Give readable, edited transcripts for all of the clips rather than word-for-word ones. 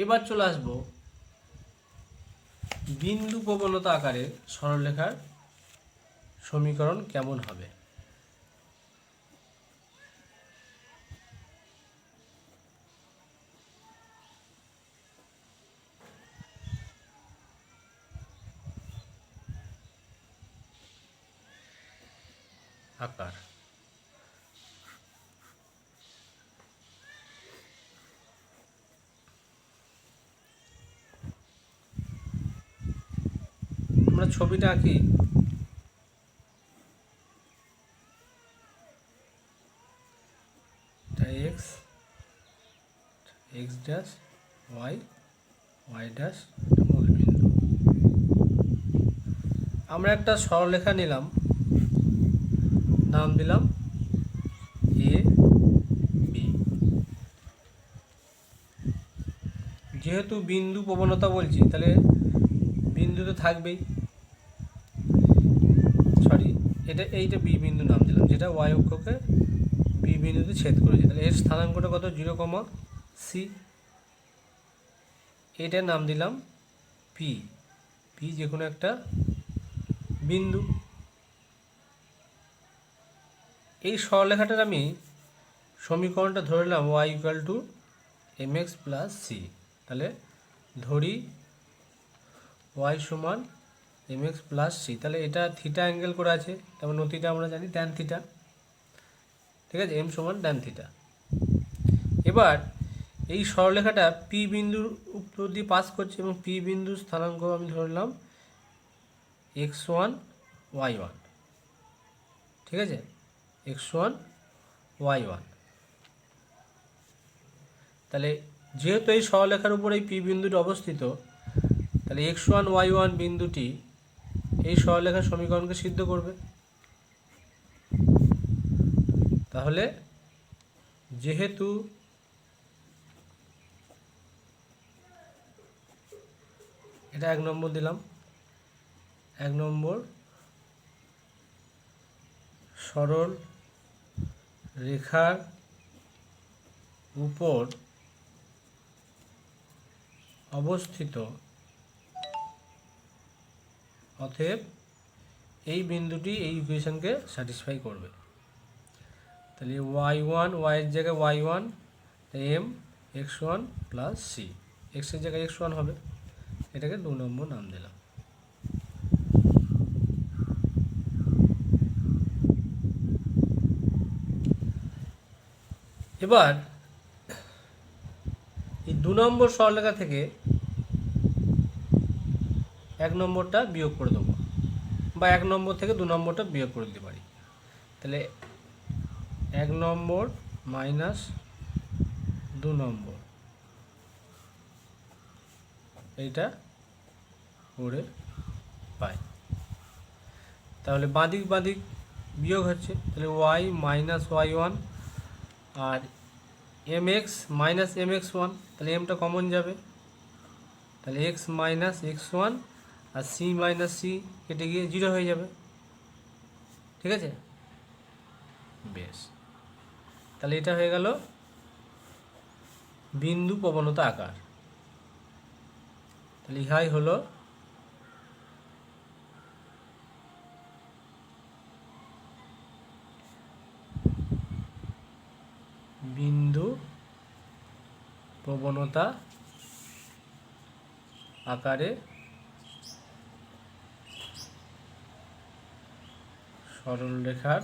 এবার চলে আসবো বিন্দু প্রবণতা আকারে সরলরেখার সমীকরণ কেমন হবে। আকার আমরা ছবিটা আঁকি। X X dash Y Y dash মূল বিন্দু। আমরা একটা সরলরেখা নিলাম, নাম দিলাম এ বি। যেহেতু বিন্দু প্রবণতা বলছি তাহলে বিন্দু তো থাকবেই, সরি এইটা বি বিন্দু নাম দিলাম, যেটা ওয়াই অক্ষকে বি বিন্দুতে ছেদ করেছে। তাহলে এর স্থানাঙ্কটা কত? 0,c। এটার নাম দিলাম পি। পি যে কোনো একটা বিন্দু। এই সরলরেখাটার আমি সমীকরণটা ধরে নিলাম Y equal to M X plus C. তাহলে ধরি ওয়াই সমান এম এক্স প্লাস সি। তাহলে এটা থিটা অ্যাঙ্গেল করে আছে, তারপর নতিটা আমরা জানি ট্যান থিটা। ঠিক আছে, এম সমান ট্যান থিটা। এবার এই সরলরেখাটা পি বিন্দুর উপর দিয়ে পাস করছে এবং পি বিন্দুর স্থানাঙ্ক আমি ধরলাম x1 y1। ঠিক আছে, x1 y1। তাহলে যেহেতু এই সরলরেখার উপর এই পি বিন্দুটি অবস্থিত, তাহলে x1 y1 বিন্দুটি এই সরলরেখার সমীকরণকে সিদ্ধ করবে। তাহলে যেহেতু এটা 1 নম্বর দিলাম, 1 নম্বর সরল রেখার উপর অবস্থিত, অতএব এই বিন্দুটি এই ইকুয়েশনকে স্যাটিসফাই করবে। তাহলে y1 y এর জায়গায় y1 m x1 plus C, x এর জায়গায় x1 হবে। এটাকে 2 নম্বর নাম দিলাম। এবার এই 2 নম্বর সরলরেখা থেকে 1 নম্বরটা বিয়োগ করে দেবো, বা 1 নম্বর থেকে 2 নম্বরটা বিয়োগ করে দিতে পারি। তাহলে 1 নম্বর মাইনাস 2 নম্বর, এইটা করে পাই। তাহলে বাঁদিক বাঁদিক বিয়োগ হচ্ছে, তাহলে ওয়াই মাইনাস ওয়াই ওয়ান আর M X minus M X one, তাহলে এমটা কমন যাবে। তাহলে এক্স মাইনাস এক্স ওয়ান আর সি মাইনাস সি কেটে গিয়ে 0 হয়ে যাবে। ঠিক আছে, বেশ। তাহলে এটা হয়ে গেল বিন্দু প্রবণতা আকার। তাহলে ইহাই হলো বিন্দু প্রবণতা আকারে সরলরেখার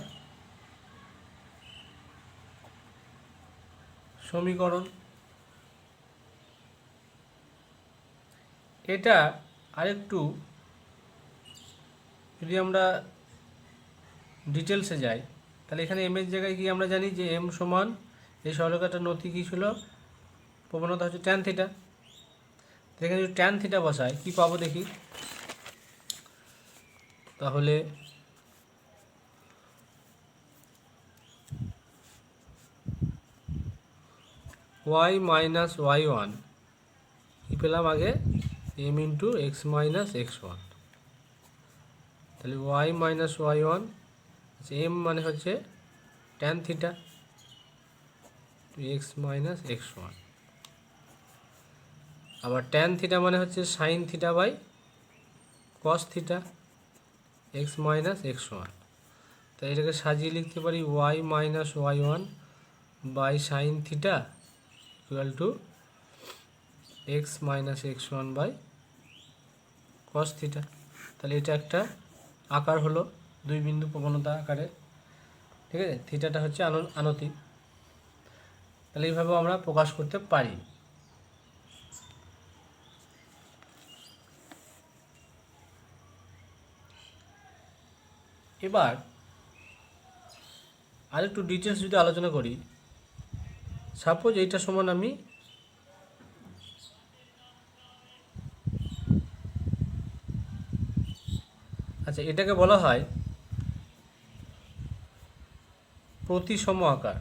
সমীকরণ। এটা আরেকটু যদি আমরা ডিটেলসে যাই, তাহলে এখানে এম এর জায়গায় কি আমরা জানি যে এম সমান এই সরলরেখাটার নতি কী ছিল, প্রবণতা হচ্ছে ট্যান থিটা। এখানে যদি ট্যান থিটা বসাই কি পাবো দেখি। তাহলে ওয়াই মাইনাস ওয়াই ওয়ান কী পেলাম আগে, M into X minus x one. তাহলে Y minus Y one M মানে হচ্ছে tan theta X minus x one. আবার ট্যান থিটা মানে হচ্ছে sine theta by cos theta X minus x one. তাই এটাকে সাজিয়ে লিখতে পারি Y minus Y one by sine theta equal to X minus x one by cos theta. তাহলে এটা একটা আকার হলো দুই বিন্দু প্রবণতা আকারে, ঠিক আছে। থিটাটা হচ্ছে আনতিক। তাহলে এইভাবেও আমরা প্রকাশ করতে পারি। এবার আরেকটু ডিটেলস যদি আলোচনা করি, সাপোজ এইটা সমান আমি আচ্ছা এটাকে বলা হয় প্রতিসম আকার।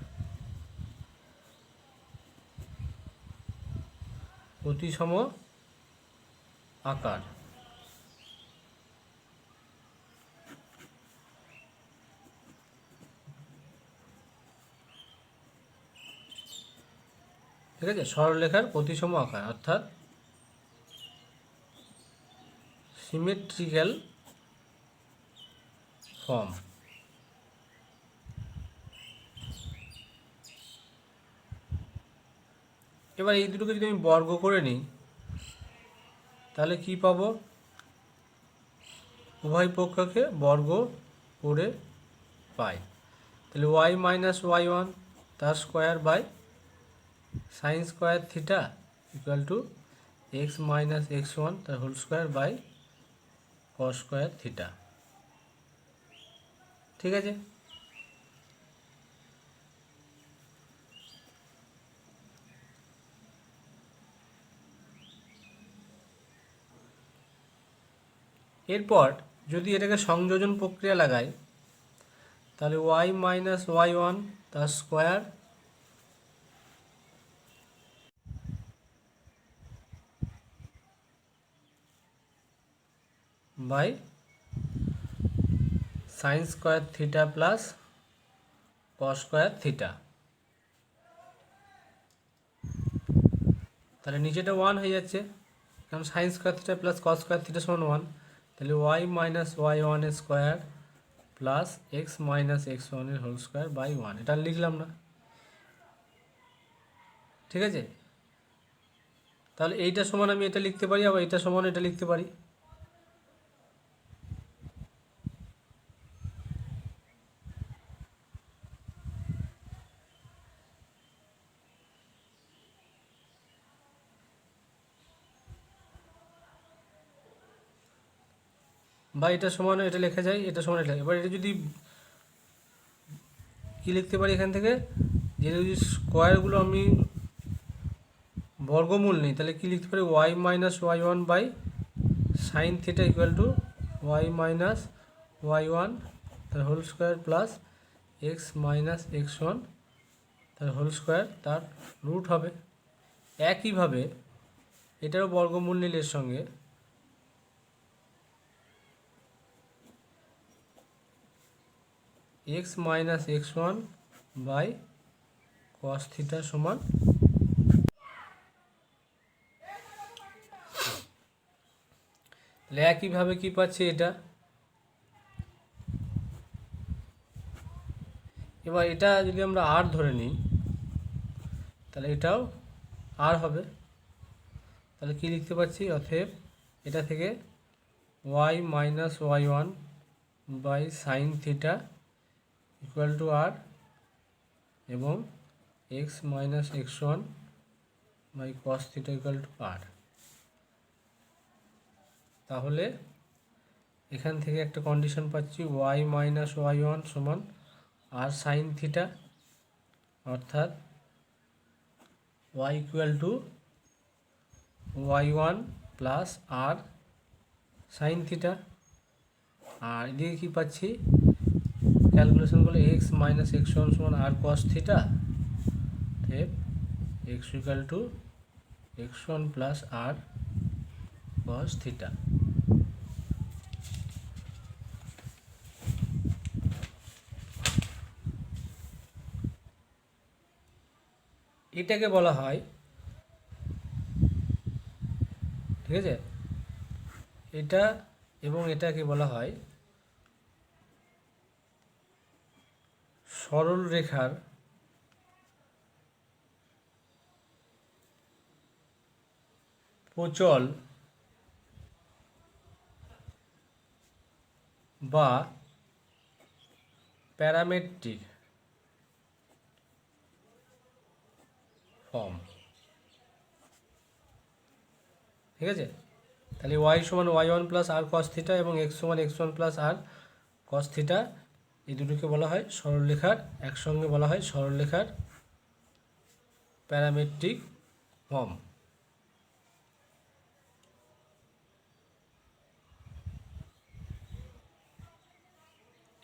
প্রতিসম আকার ঠিক আছে, সরলরেখার প্রতিসম আকার অর্থাৎ সিমেট্রিক্যাল ফর্ম। এবার এই দুটোকে যদি আমি বর্গ করে নিই তাহলে কি পাবো? উভয় পক্ষকে বর্গ করে পাই। তাহলে ওয়াই মাইনাস ওয়াই ওয়ান তার square by sine square theta equal to X minus x one তার whole square by cos square theta. ঠিক আছে। এরপর যদি এটাকে সংযোজন প্রক্রিয়া লাগাই তাহলে ওয়াই মাইনাস ওয়াই ওয়ান তার square by sine square theta plus cos square theta. তাহলে নিচেটা ওয়ান হয়ে যাচ্ছে, কারণ sine square theta plus cos square theta সমান ওয়ান। তাহলে ওয়াই মাইনাস ওয়াই ওয়ানের square plus X minus x ওয়ানের হোল স্কোয়ার বাই ওয়ান। এটা লিখলাম না, ঠিক আছে। তাহলে এইটা সমান আমি এটা লিখতে পারি, আবার এটা সমান এটা লিখতে পারি। বা এটা সমান এটা লেখা যায়, এটা সমান এটা। এবার এটা যদি কি লিখতে পারি এখান থেকে, যে যদি স্কোয়ারগুলো আমি বর্গমূল নেই তাহলে কি লিখতে পারি? Y minus Y one by sine theta equal to Y minus Y one তার whole square plus X minus x one তার হোল স্কোয়ার তার রুট হবে। একইভাবে এটারও বর্গমূল নিলে এর সঙ্গে X minus x one by cos theta সমান তাহলে একইভাবে কি পাচ্ছি এটা। এবার এটা যদি আমরা আর ধরে নিই তাহলে এটাও আর হবে। তাহলে কি লিখতে পাচ্ছি? অতএব এটা থেকে Y minus Y one by sine theta equal to R এবং X minus x one by cos theta equal to R. তাহলে এখান থেকে একটা কন্ডিশন পাচ্ছি ওয়াই মাইনাস ওয়াই ওয়ান সমান আর সাইন থিটা, অর্থাৎ Y equal to Y one plus R sine theta. আর এদিকে কী পাচ্ছি? ক্যালকুলেশন করলে এক্স মাইনাস এক্স ওয়ান সমান R cos theta, X equal to X one plus R cos theta. এটাকে বলা হয় ঠিক আছে, এটা এবং এটাকে বলা হয় সরল রেখার প্রচল বা প্যারামেট্রিক ফর্ম। ঠিক আছে, তাহলে ওয়াই সমান Y one plus R cos theta এবং এক্স সমান x one plus R cos theta, এই দুটোকে বলা হয় সরলরেখার, একসঙ্গে বলা হয় সরলরেখার প্যারামেট্রিক ফর্ম।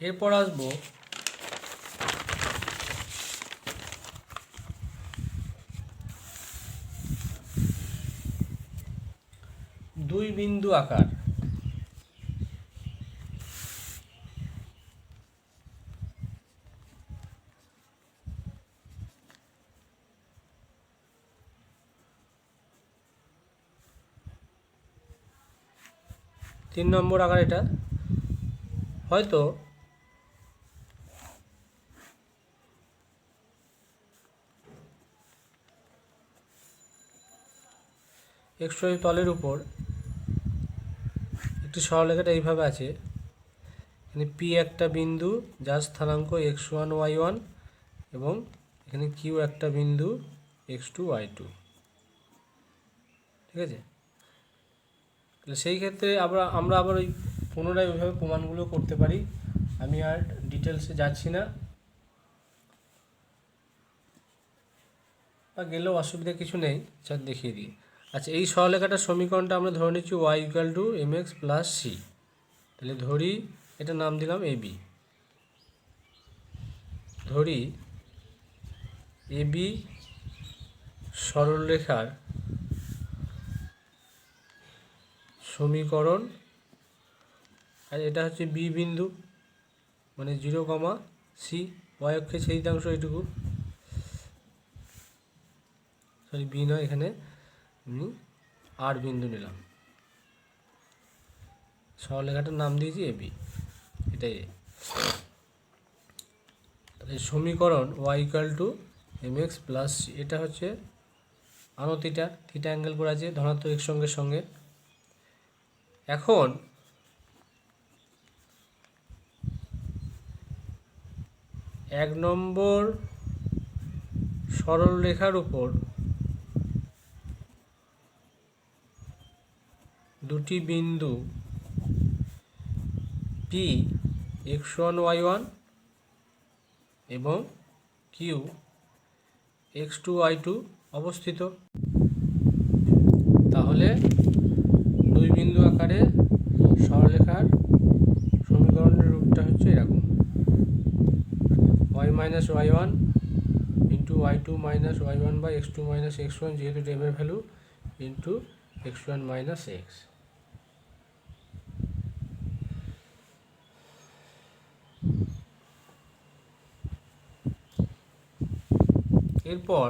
এরপর আসবো দুই বিন্দু আকার। তিন নম্বর আকার, এটা হয়তো xy তলের উপর একটি সরলরেখাটা এইভাবে আছে, এখানে পি একটা বিন্দু যার স্থানাঙ্ক x1 y1 এবং এখানে কিউ একটা বিন্দু x2 y2। ঠিক আছে, তাহলে সেই ক্ষেত্রে আমরা আবার ওই পুনরায় ওইভাবে প্রমাণগুলো করতে পারি। আমি আর ডিটেলসে যাচ্ছি না, বা গেলেও অসুবিধা কিছু নেই, স্যার দেখিয়ে দিই। আচ্ছা, এই সরলরেখাটার সমীকরণটা আমরা ধরে নিচ্ছি y equal to M X plus C. তাহলে ধরি, এটা নাম দিলাম এ বি। ধরি এ বি সরলরেখার সমীকরণ, আর এটা হচ্ছে বি বিন্দু, মানে 0, সি, ওয়াই অক্ষে ছেদিতাংশ এইটুকু, সরি বি নয়, এখানে আমি আর বিন্দু নিলাম, সরলরেখাটার নাম দিয়েছি এ বি, এটাই। তাহলে সমীকরণ Y equal to M X plus C, এটা হচ্ছে আনো থিটা অ্যাঙ্গেল করা আছে ধনাত্মক এর সঙ্গে সঙ্গে। এখন এক নম্বর সরল রেখার উপর দুটি বিন্দু পি x1 y1 এবং কিউ x2 y2 অবস্থিত। তাহলে দুই বিন্দু আকারে সরলরেখার সমীকরণের রূপটা হচ্ছে এরকম, y minus Y one into y two minus Y one by x two minus x one, যেহেতু ডেমের value, into x one minus x. এরপর